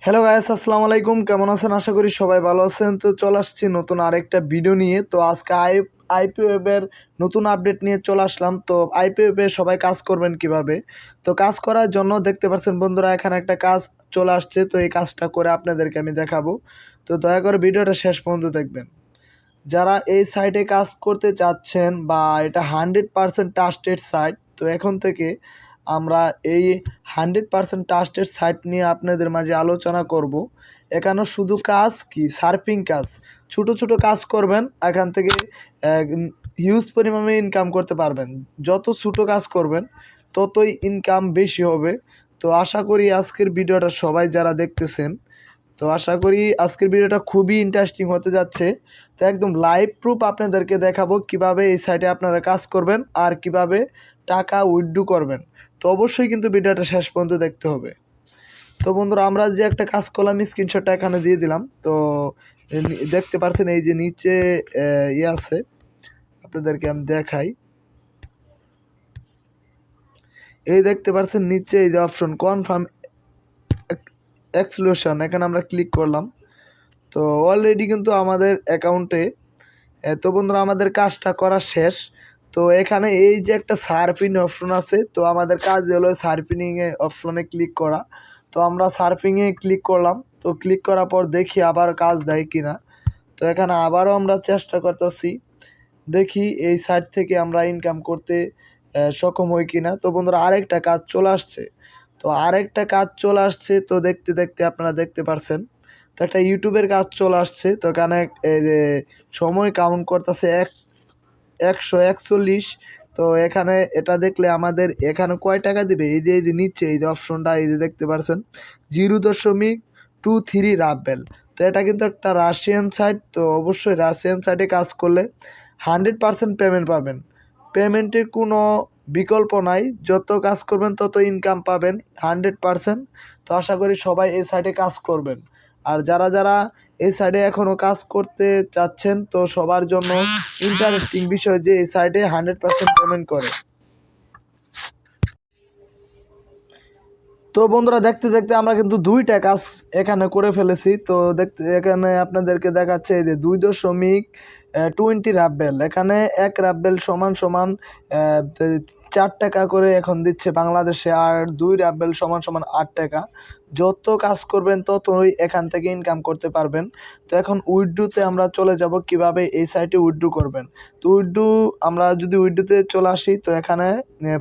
Hello guys, আসসালামু আলাইকুম। কেমন আছেন? আশা করি সবাই ভালো আছেন। তো চলে আসছি নতুন আরেকটা ভিডিও নিয়ে। তো আজকে আইপি ওয়েবের নতুন আপডেট নিয়ে চলে আসলাম। তো আইপি ওয়েবে সবাই কাজ করবেন কিভাবে? তো কাজ করার জন্য দেখতে পাচ্ছেন বন্ধুরা, এখানে একটা কাজ চলে আসছে। তো এই কাজটা করে আপনাদেরকে আমি দেখাবো। তো দয়া করে ভিডিওটা শেষ পর্যন্ত দেখবেন। যারা এই সাইটে কাজ করতে চাচ্ছেন বা এটা 100% ট্রাস্টেড সাইট, তো এখন থেকে আমরা এই 100% ট্রাস্টেড সাইট নিয়ে আপনাদের মাঝে আলোচনা করব। এখানে শুধু কাজ কি, সার্ফিং কাজ, ছোট ছোট কাজ করবেন, এখান থেকে হিউজ পরিমাণে ইনকাম করতে পারবেন। যত ছোট কাজ করবেন ততই ইনকাম বেশি হবে। তো আশা করি আজকের ভিডিওটা সবাই যারা দেখতেছেন, তো আশা করি আজকের ভিডিওটা খুবই ইন্টারেস্টিং হতে যাচ্ছে। তো একদম লাইভ প্রুফ আপনাদেরকে দেখাবো কিভাবে এই সাইটে আপনারা কাজ করবেন আর কিভাবে টাকা উইথড্র করবেন। তো অবশ্যই কিন্তু ভিডিওটা শেষ পর্যন্ত দেখতে হবে। তো বন্ধুরা, আমরা যে একটা কাজ করলাম স্ক্রিনশটটা এখানে দিয়ে দিলাম। তো দেখতে পাচ্ছেন এই যে নিচে আছে, আপনাদেরকে আমি দেখাই। এই দেখতে পাচ্ছেন নিচে এই যে অপশন কনফার্ম এক্সক্লুশন, এখানে আমরা ক্লিক করলাম। তো অলরেডি কিন্তু আমাদের অ্যাকাউন্টে, তো বন্ধুরা আমাদের কাজটা করা শেষ। তো এখানে এই যে একটা সার্ফিং অপশন আছে, তো আমাদের কাজ হলো সার্ফিংয়ে অপশনে ক্লিক করা। তো আমরা সার্ফিংয়ে ক্লিক করলাম। তো ক্লিক করার পর দেখি আবার কাজ দেয় কিনা। তো এখানে আবারও আমরা চেষ্টা করতেছি, দেখি এই সাইট থেকে আমরা ইনকাম করতে সক্ষম হই কিনা। তো বন্ধুরা আরেকটা কাজ চলে আসছে। তো দেখতে দেখতে আপনারা দেখতে পারছেন, তো একটা ইউটিউবের কাজ চলে আসছে। তো এখানে এই যে সময় কাউন্ট করতেছে 141। তো এখানে এটা দেখলে আমাদের এখানে কয় টাকা দিবে, এই যে নিচে এই যে অপশনটা এই যে দেখতে পাচ্ছেন 0.23 রাবেল। তো এটা কিন্তু একটা রাশিয়ান সাইট। তো অবশ্যই রাশিয়ান সাইটে কাজ করলে 100% পেমেন্ট পাবেন। পেমেন্টের কোনো বিকল্প নাই, যত কাজ করবেন তত ইনকাম পাবেন 100%। তো আশা করি সবাই এই সাইটে কাজ করবেন। আর যারা যারা এই সাইটে এখনও কাজ করতে চাচ্ছেন, তো সবার জন্য ইন্টারেস্টিং বিষয় যে এই সাইটে 100% পেমেন্ট করে। তো বন্ধুরা দেখতে দেখতে আমরা কিন্তু দুইটা কাজ এখানে করে ফেলেছি। তো দেখতে এখানে আপনাদেরকে দেখাচ্ছে এই যে 2.20 রাব্বেল। এখানে 1 রাব্বেল সমান সমান 4 টাকা করে এখন দিচ্ছে বাংলাদেশে, আর 2 রাব্বেল সমান সমান 8 টাকা। যত কাজ করবেন ততই এখান থেকে ইনকাম করতে পারবেন। তো এখন উইথড্রোতে আমরা চলে যাব, কিভাবে এই সাইটে উইথড্রো করবেন। তো আমরা যদি উইথড্রোতে চলে আসি, তো এখানে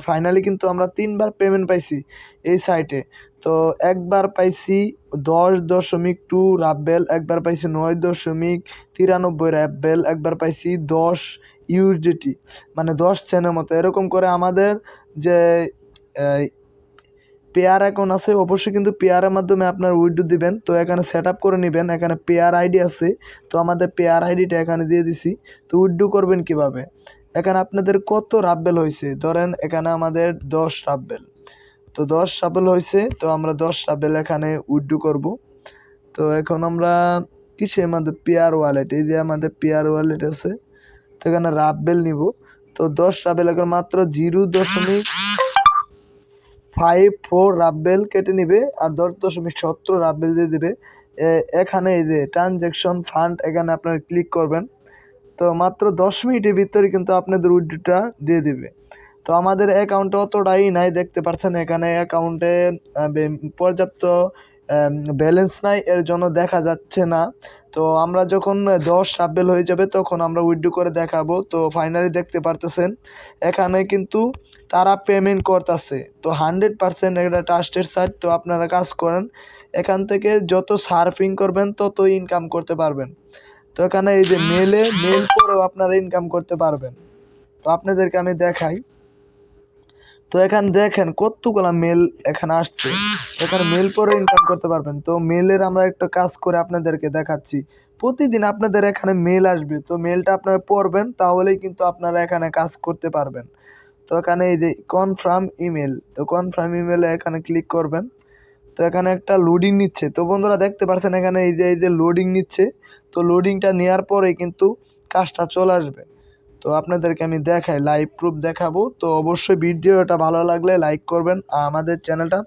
ফাইনালি কিন্তু আমরা 3বার পেমেন্ট পাইছি এই সাইটে। তো একবার পাইছি 10.2 রাব্বেল, একবার পাইছি 9.93 রাব্বেল, একবার পাইছি 10 ইউএসডিটি, মানে 10 সেন্টের মতো। এরকম করে আমাদের যে পেয়ার অ্যাকাউন্ট আছে, অবশ্যই কিন্তু পেয়ারের মাধ্যমে আপনার উইথড্র দিবেন। তো এখানে সেট আপ করে নেবেন, এখানে পেয়ার আইডি আছে। তো আমাদের পেয়ার আইডিটা এখানে দিয়ে দিছি। তো উইথড্র করবেন কিভাবে, এখানে আপনাদের কত রাব্বেল হয়েছে, ধরেন এখানে আমাদের 10 রাব্বেল। তো 10 রাবেল হয়েছে, তো আমরা 10 রাবেল এখানে উইথড্র করব। তো এখন আমরা কিসের মধ্যে, পেয়ার ওয়ালেট, এই যে আমাদের পেয়ার ওয়ালেট আছে। তো এখানে রাবেল নিব। তো 10 রাবেল এখন মাত্র 0.54 রাবেল কেটে নিবে, আর 10.70 রাবেল দিয়ে দিবে। এখানে এই যে ট্রানজ্যাকশন ফান্ড, এখানে আপনারা ক্লিক করবেন। তো মাত্র 10 মিনিটের ভিতরে কিন্তু আপনাদের উইথড্রটা দিয়ে দিবে। তো আমাদের অ্যাকাউন্টে অতটাই নাই, দেখতে পাচ্ছেন এখানে অ্যাকাউন্টে পর্যাপ্ত ব্যালেন্স নাই, এর জন্য দেখা যাচ্ছে না। তো আমরা যখন 10 রাবেল হয়ে যাবে তখন আমরা উইথড্র করে দেখাবো। তো ফাইনালি দেখতে পারতেছেন এখানে কিন্তু তারা পেমেন্ট করতেছে। তো 100% এটা ট্রাস্টেড সাইট। তো আপনারা কাজ করেন, এখান থেকে যত সার্ফিং করবেন তত ইনকাম করতে পারবেন। তো এখানে এই যে মেল করেও আপনারা ইনকাম করতে পারবেন। তো আপনাদেরকে আমি দেখাই। তো এখানে দেখেন কতগুলা মেল এখানে আসছে, এখানে মেল পরে ইনকাম করতে পারবেন। তো মেলের আমরা একটা কাজ করে আপনাদেরকে দেখাচ্ছি। প্রতিদিন আপনাদের এখানে মেল আসবে, তো মেলটা আপনারা পড়বেন, তাহলেই কিন্তু আপনারা এখানে কাজ করতে পারবেন। তো এখানে এই যে কনফার্ম ইমেল, তো কনফার্ম ইমেলে এখানে ক্লিক করবেন। তো এখানে একটা লোডিং নিচ্ছে। তো বন্ধুরা দেখতে পাচ্ছেন এখানে এই যে লোডিং নিচ্ছে। তো লোডিংটা নেওয়ার পরে কিন্তু কাজটা চলে আসবে। তো আপনাদেরকে আমি দেখাই, লাইভ প্রুফ দেখাবো। তো অবশ্যই ভিডিওটা ভালো লাগলে লাইক করবেন আর আমাদের চ্যানেলটা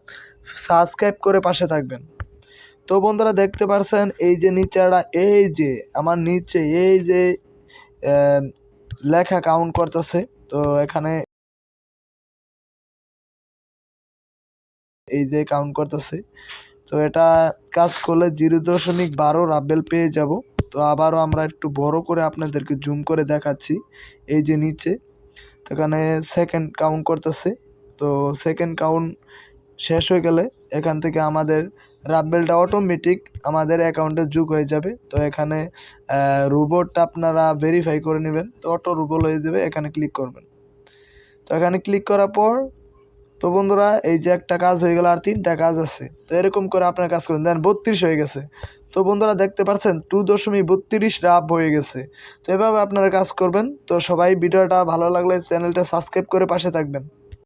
সাবস্ক্রাইব করে পাশে থাকবেন। তো বন্ধুরা দেখতে পারছেন এই যে নিচেটা, এই যে আমার নিচে এই যে লেখা কাউন্ট করতেছে। তো এখানে এই যে কাউন্ট করতেছে। তো এটা কাজ করলে 0.12 রাবেল পেয়ে যাব। তো আবারও আমরা একটু বড় করে আপনাদেরকে জুম করে দেখাচ্ছি। এই যে নিচে তো এখানে সেকেন্ড কাউন্ট করতেছে। তো সেকেন্ড কাউন্ট শেষ হয়ে গেলে এখান থেকে আমাদের রাবেলটা অটোমেটিক আমাদের অ্যাকাউন্টে যোগ হয়ে যাবে। তো এখানে রোবটটা আপনারা ভেরিফাই করে নেবেন। তো অটো রুবল হয়ে যাবে, এখানে ক্লিক করবেন। তো এখানে ক্লিক করার পর তো বন্ধুরা এই যে একটা কাজ হয়ে গেল, আর 3টা কাজ আছে। তো এরকম করে আপনার কাজ করুন, দেন 32 হয়ে গেছে। তো বন্ধুরা দেখতে পাচ্ছেন 2.32 রাব হয়ে গেছে। তো এভাবে আপনারা কাজ করবেন। তো সবাই ভিডিওটা ভালো লাগলে চ্যানেলটা সাবস্ক্রাইব করে পাশে থাকবেন।